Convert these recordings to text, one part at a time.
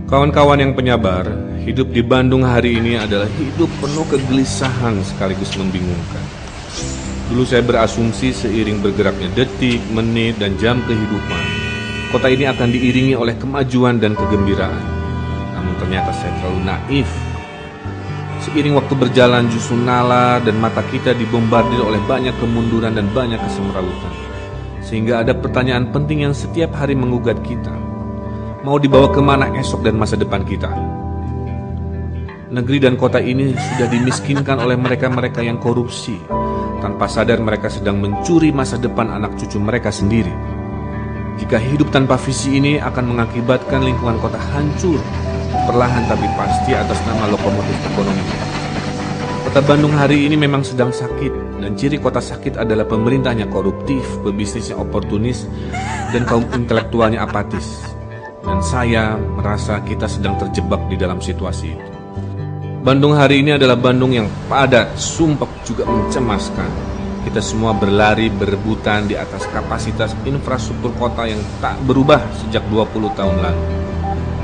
Kawan-kawan yang penyabar, hidup di Bandung hari ini adalah hidup penuh kegelisahan sekaligus membingungkan. Dulu saya berasumsi seiring bergeraknya detik, menit, dan jam kehidupan, kota ini akan diiringi oleh kemajuan dan kegembiraan. Namun ternyata saya terlalu naif. Seiring waktu berjalan justru nalar dan mata kita dibombardir oleh banyak kemunduran dan banyak kesemrawutan. Sehingga ada pertanyaan penting yang setiap hari mengugat kita. Mau dibawa kemana esok dan masa depan kita? Negeri dan kota ini sudah dimiskinkan oleh mereka-mereka yang korupsi. Tanpa sadar mereka sedang mencuri masa depan anak cucu mereka sendiri. Jika hidup tanpa visi ini akan mengakibatkan lingkungan kota hancur, perlahan tapi pasti atas nama lokomotif ekonomi. Kota Bandung hari ini memang sedang sakit, dan ciri kota sakit adalah pemerintahnya koruptif, pebisnisnya oportunis, dan kaum intelektualnya apatis. Dan saya merasa kita sedang terjebak di dalam situasi itu. Bandung hari ini adalah Bandung yang padat, sumpek, juga mencemaskan. Kita semua berlari berebutan di atas kapasitas infrastruktur kota yang tak berubah sejak 20 tahun lalu.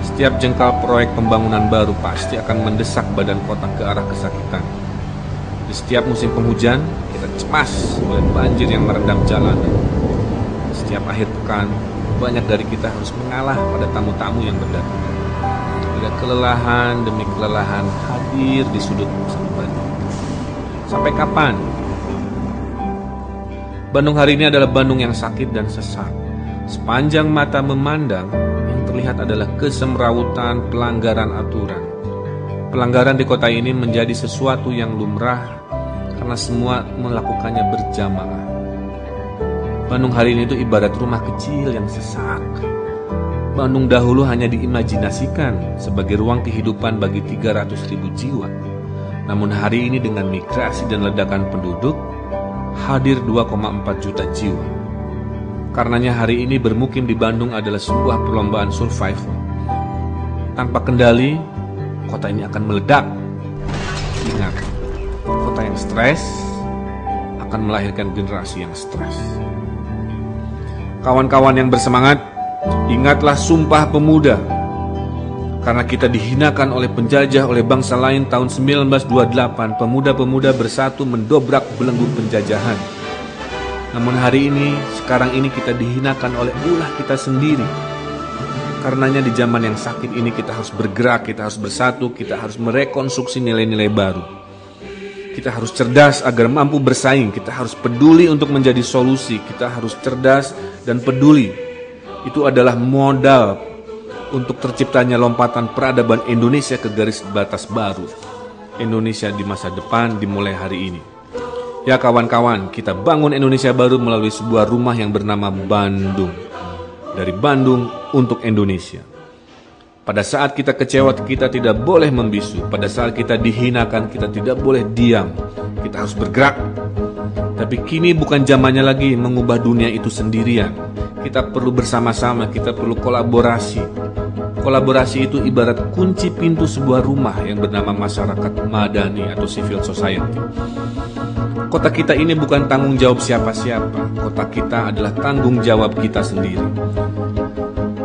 Setiap jengkal proyek pembangunan baru pasti akan mendesak badan kota ke arah kesakitan. Di setiap musim penghujan, kita cemas oleh banjir yang merendam jalanan. Setiap akhir pekan, banyak dari kita harus mengalah pada tamu-tamu yang berdatangan. Ada kelelahan demi kelelahan hadir di sudut sang Bandung. Sampai kapan? Bandung hari ini adalah Bandung yang sakit dan sesak. Sepanjang mata memandang, yang terlihat adalah kesemrawutan, pelanggaran aturan. Pelanggaran di kota ini menjadi sesuatu yang lumrah karena semua melakukannya berjamaah. Bandung hari ini itu ibarat rumah kecil yang sesak. Bandung dahulu hanya diimajinasikan sebagai ruang kehidupan bagi 300.000 jiwa. Namun hari ini dengan migrasi dan ledakan penduduk, hadir 2,4 juta jiwa. Karenanya hari ini bermukim di Bandung adalah sebuah perlombaan survival. Tanpa kendali, kota ini akan meledak. Ingat, kota yang stres akan melahirkan generasi yang stres. Kawan-kawan yang bersemangat, ingatlah Sumpah Pemuda. Karena kita dihinakan oleh penjajah, oleh bangsa lain tahun 1928, pemuda-pemuda bersatu mendobrak belenggu penjajahan. Namun hari ini, sekarang ini kita dihinakan oleh ulah kita sendiri. Karenanya di zaman yang sakit ini kita harus bergerak, kita harus bersatu, kita harus merekonstruksi nilai-nilai baru. Kita harus cerdas agar mampu bersaing, kita harus peduli untuk menjadi solusi, kita harus cerdas dan peduli. Itu adalah modal untuk terciptanya lompatan peradaban Indonesia ke garis batas baru. Indonesia di masa depan dimulai hari ini. Ya kawan-kawan, kita bangun Indonesia baru melalui sebuah rumah yang bernama Bandung. Dari Bandung untuk Indonesia. Pada saat kita kecewa, kita tidak boleh membisu. Pada saat kita dihinakan, kita tidak boleh diam. Kita harus bergerak. Tapi kini bukan zamannya lagi mengubah dunia itu sendirian. Kita perlu bersama-sama, kita perlu kolaborasi. Kolaborasi itu ibarat kunci pintu sebuah rumah yang bernama masyarakat madani atau civil society. Kota kita ini bukan tanggung jawab siapa-siapa. Kota kita adalah tanggung jawab kita sendiri.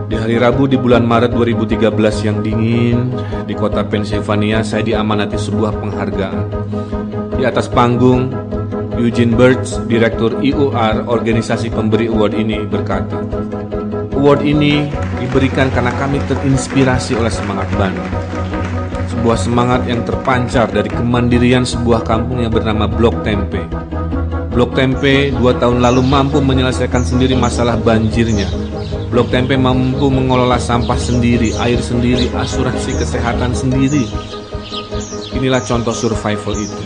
Di hari Rabu di bulan Maret 2013 yang dingin, di kota Pennsylvania, saya diamanati sebuah penghargaan. Di atas panggung, Eugene Birch, Direktur IUR, organisasi pemberi award ini, berkata, "Award ini diberikan karena kami terinspirasi oleh semangat Bandung. Sebuah semangat yang terpancar dari kemandirian sebuah kampung yang bernama Blok Tempe. Blok Tempe 2 tahun lalu mampu menyelesaikan sendiri masalah banjirnya. Blok Tempe mampu mengelola sampah sendiri, air sendiri, asuransi kesehatan sendiri. Inilah contoh survival itu.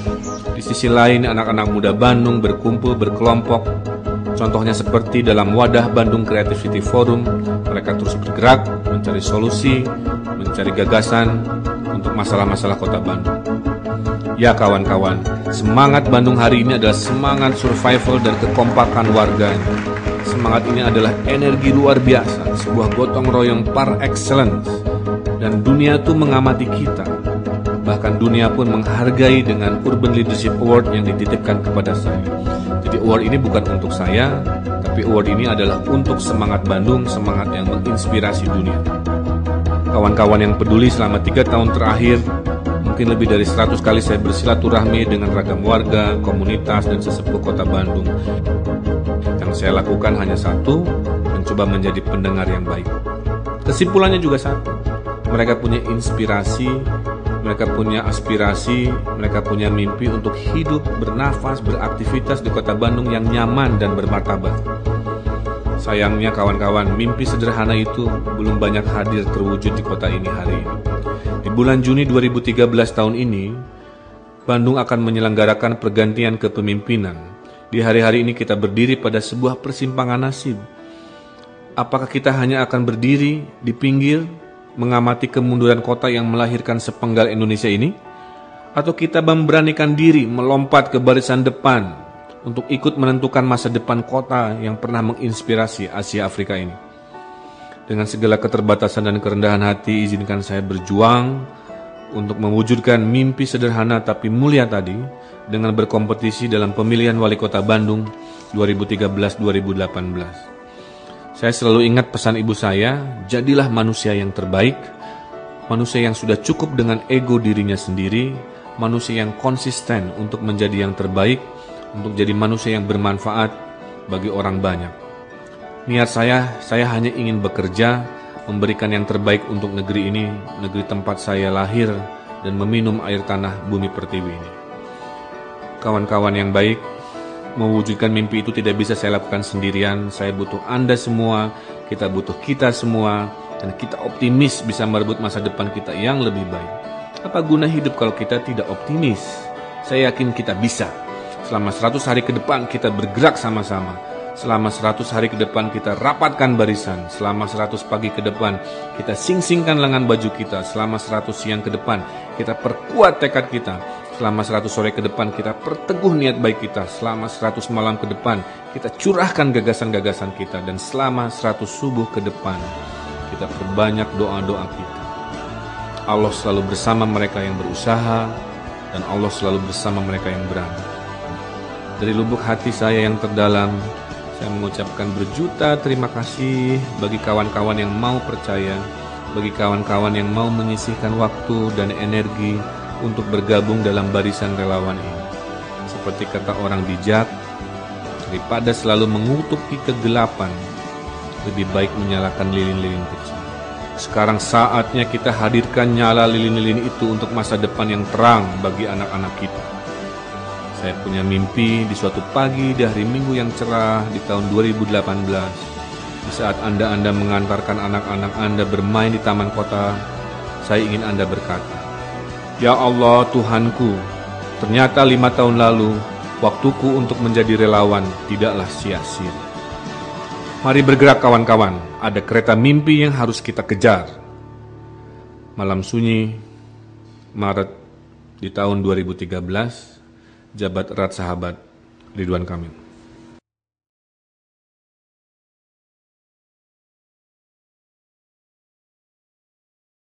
Di sisi lain, anak-anak muda Bandung berkumpul berkelompok. Contohnya seperti dalam wadah Bandung Creativity Forum, mereka terus bergerak, mencari solusi, mencari gagasan untuk masalah-masalah kota Bandung. Ya kawan-kawan, semangat Bandung hari ini adalah semangat survival dan kekompakan warganya. Semangat ini adalah energi luar biasa, sebuah gotong royong par excellence. Dan dunia itu mengamati kita. Bahkan dunia pun menghargai dengan Urban Leadership Award yang dititipkan kepada saya. Jadi award ini bukan untuk saya, tapi award ini adalah untuk semangat Bandung, semangat yang menginspirasi dunia. Kawan-kawan yang peduli, selama 3 tahun terakhir, mungkin lebih dari 100 kali saya bersilaturahmi dengan ragam warga, komunitas, dan sesepuh kota Bandung. Yang saya lakukan hanya satu, mencoba menjadi pendengar yang baik. Kesimpulannya juga satu, mereka punya inspirasi, mereka punya aspirasi, mereka punya mimpi untuk hidup, bernafas, beraktivitas di kota Bandung yang nyaman dan bermartabat. Sayangnya kawan-kawan, mimpi sederhana itu belum banyak hadir terwujud di kota ini hari ini. Di bulan Juni 2013 tahun ini, Bandung akan menyelenggarakan pergantian kepemimpinan. Di hari-hari ini kita berdiri pada sebuah persimpangan nasib. Apakah kita hanya akan berdiri di pinggir, mengamati kemunduran kota yang melahirkan sepenggal Indonesia ini? Atau kita memberanikan diri melompat ke barisan depan untuk ikut menentukan masa depan kota yang pernah menginspirasi Asia Afrika ini? Dengan segala keterbatasan dan kerendahan hati, izinkan saya berjuang untuk mewujudkan mimpi sederhana tapi mulia tadi dengan berkompetisi dalam pemilihan wali kota Bandung 2013-2018. Saya selalu ingat pesan ibu saya, jadilah manusia yang terbaik, manusia yang sudah cukup dengan ego dirinya sendiri, manusia yang konsisten untuk menjadi yang terbaik, untuk jadi manusia yang bermanfaat bagi orang banyak. Niat saya hanya ingin bekerja, memberikan yang terbaik untuk negeri ini, negeri tempat saya lahir dan meminum air tanah bumi pertiwi ini. Kawan-kawan yang baik, mewujudkan mimpi itu tidak bisa saya lakukan sendirian. Saya butuh Anda semua, kita butuh kita semua, dan kita optimis bisa merebut masa depan kita yang lebih baik. Apa guna hidup kalau kita tidak optimis? Saya yakin kita bisa. Selama 100 hari ke depan kita bergerak sama-sama. Selama 100 hari ke depan kita rapatkan barisan. Selama 100 pagi ke depan kita sing-singkan lengan baju kita. Selama 100 siang ke depan kita perkuat tekad kita. Selama 100 sore ke depan kita perteguh niat baik kita. Selama 100 malam ke depan kita curahkan gagasan-gagasan kita. Dan selama 100 subuh ke depan kita perbanyak doa-doa kita. Allah selalu bersama mereka yang berusaha, dan Allah selalu bersama mereka yang berani. Dari lubuk hati saya yang terdalam, saya mengucapkan berjuta terima kasih bagi kawan-kawan yang mau percaya, bagi kawan-kawan yang mau menyisihkan waktu dan energi untuk bergabung dalam barisan relawan ini. Seperti kata orang bijak, daripada selalu mengutuki kegelapan, lebih baik menyalakan lilin-lilin kecil. Sekarang saatnya kita hadirkan nyala lilin-lilin itu untuk masa depan yang terang bagi anak-anak kita. Saya punya mimpi di suatu pagi di hari Minggu yang cerah di tahun 2018, di saat Anda mengantarkan anak-anak Anda bermain di taman kota, saya ingin Anda berkata, "Ya Allah Tuhanku, ternyata 5 tahun lalu waktuku untuk menjadi relawan tidaklah sia-sia." Mari bergerak kawan-kawan, ada kereta mimpi yang harus kita kejar. Malam sunyi, Maret di tahun 2013, Jabat Erat Sahabat, Ridwan Kamil.